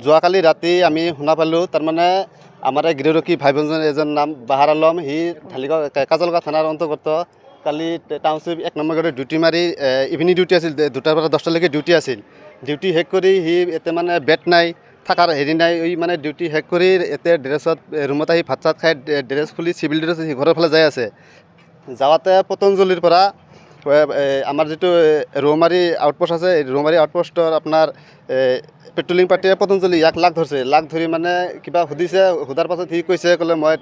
যোৱাকালি ৰাতি আমি শুনা পালোঁ তাৰমানে আমাৰ গৃহৰক্ষী ভাই ভনীজন এজন নাম বাহাৰ আলম সি ঢালিগাঁও কাজলগাঁও থানাৰ অন্তৰ্গত কালি টাউনশ্বিপ 1 নম্বৰ গেটত ডিউটি মাৰি ইভিনিং ডিউটি আছিল 2টাৰ পৰা 10টালৈকে ডিউটি আছিল ডিউটি শেষ কৰি সি এতিয়া মানে বেড নাই থাকাৰ হেৰি নাই এই মানে ডিউটি শেষ কৰি এতিয়া ড্ৰেছত ৰুমত আহি ভাত চাত খাই ড্ৰেছ খুলি চিভিল ড্ৰেছ ঘৰৰ ফালে যাই আছে যাওঁতে পতঞ্জলিৰ পৰা আমাৰ যিটো ৰৌমাৰী আউটপোষ্ট আছে ৰৌমাৰী আউটপোষ্টৰ আপোনাৰ পেট্ৰলিং পাৰ্টিয়ে পতঞ্জলি ইয়াক লাগ ধৰি মানে কিবা সুধিছে সোধাৰ পাছত সি কৈছে ক'লে মই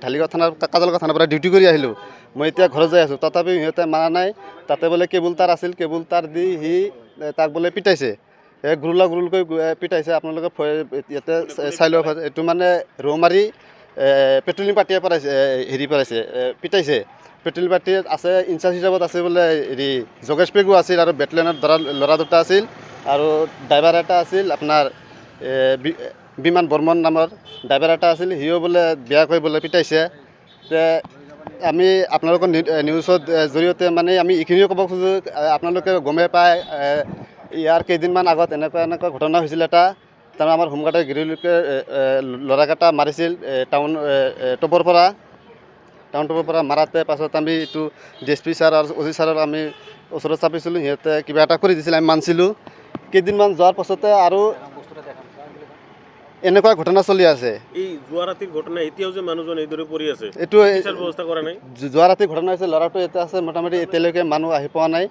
ঢালিগাঁও থানাৰ কাজলগাঁও থানাৰ পৰা ডিউটি কৰি আহিলোঁ মই এতিয়া ঘৰত যাই আছোঁ তথাপিও সিহঁতে মানা নাই তাতে বোলে কেবুল তাঁৰ আছিল কেবুল তাঁৰ দি সি তাক বোলে পিটাইছে গুৰুলকৈ পিটাইছে আপোনালোকে ইয়াতে চাই লওক এইটো মানে ৰৌমাৰী পেট্ৰলিং পাৰ্টিয়ে পেলাইছে পিটাইছে পেট্ৰলিং পাৰ্টি আছে ইনচাৰ্জ হিচাপত আছে বোলে হেৰি যোগেশ পেগু আছিল আৰু বেটেলিয়নৰ ল'ৰা দুটা আছিল আৰু ড্ৰাইভাৰ এটা আছিল আপোনাৰ বিমান বৰ্মন নামৰ ড্ৰাইভাৰ এটা আছিল সিও বোলে বেয়াকৈ বোলে পিটাইছে আমি আপোনালোকৰ নিউজৰ জৰিয়তে মানে আমি এইখিনিও ক'ব খোজোঁ আপোনালোকে গমেই পায় ইয়াৰ কেইদিনমান আগত এনেকুৱা ঘটনা হৈছিল এটা তাৰমানে আমাৰ হোমগাৰ্ডৰ গৃহৰক্ষীৰ ল'ৰাকেইটা মাৰিছিল টাউন টপৰ পৰা মাৰাতে পাছত আমি এইটো DSP ছাৰ আৰু OC ছাৰক আমি ওচৰত চাপিছিলোঁ সিহঁতে কিবা এটা কৰি দিছিল আমি মানিছিলোঁ কেইদিনমান যোৱাৰ পাছতে আৰু এনেকুৱা ঘটনা চলি আছে এই যোৱা ৰাতিৰ ঘটনা এতিয়াও যে মানুহজন এইদৰে পৰি আছে এইটো ব্যৱস্থা কৰা নাই যোৱা ৰাতিৰ ঘটনা হৈছে ল'ৰাটো এতিয়া আছে মোটামুটি এতিয়ালৈকে মানুহ আহি পোৱা নাই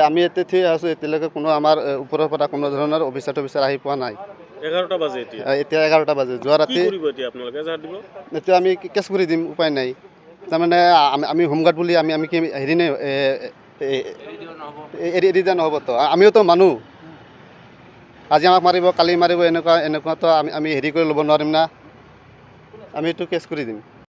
আমি এতিয়া ঠিক আছোঁ এতিয়ালৈকে কোনো আমাৰ ওপৰৰ পৰা কোনো ধৰণৰ অফিচাৰ আহি পোৱা নাই 11টা বাজে এতিয়া 11টা বাজে যোৱা ৰাতি এতিয়া আমি কেছ কৰি দিম উপায় নাই তাৰমানে আমি হোমগাৰ্ড বুলি আমি কি হেৰি নাই এৰি দিয়া নহ'বতো আমিওতো মানুহ আজি আমাক মাৰিব কালি মাৰিব এনেকুৱাতো আমি হেৰি কৰি ল'ব নোৱাৰিম না আমি এইটো কেছ কৰি দিম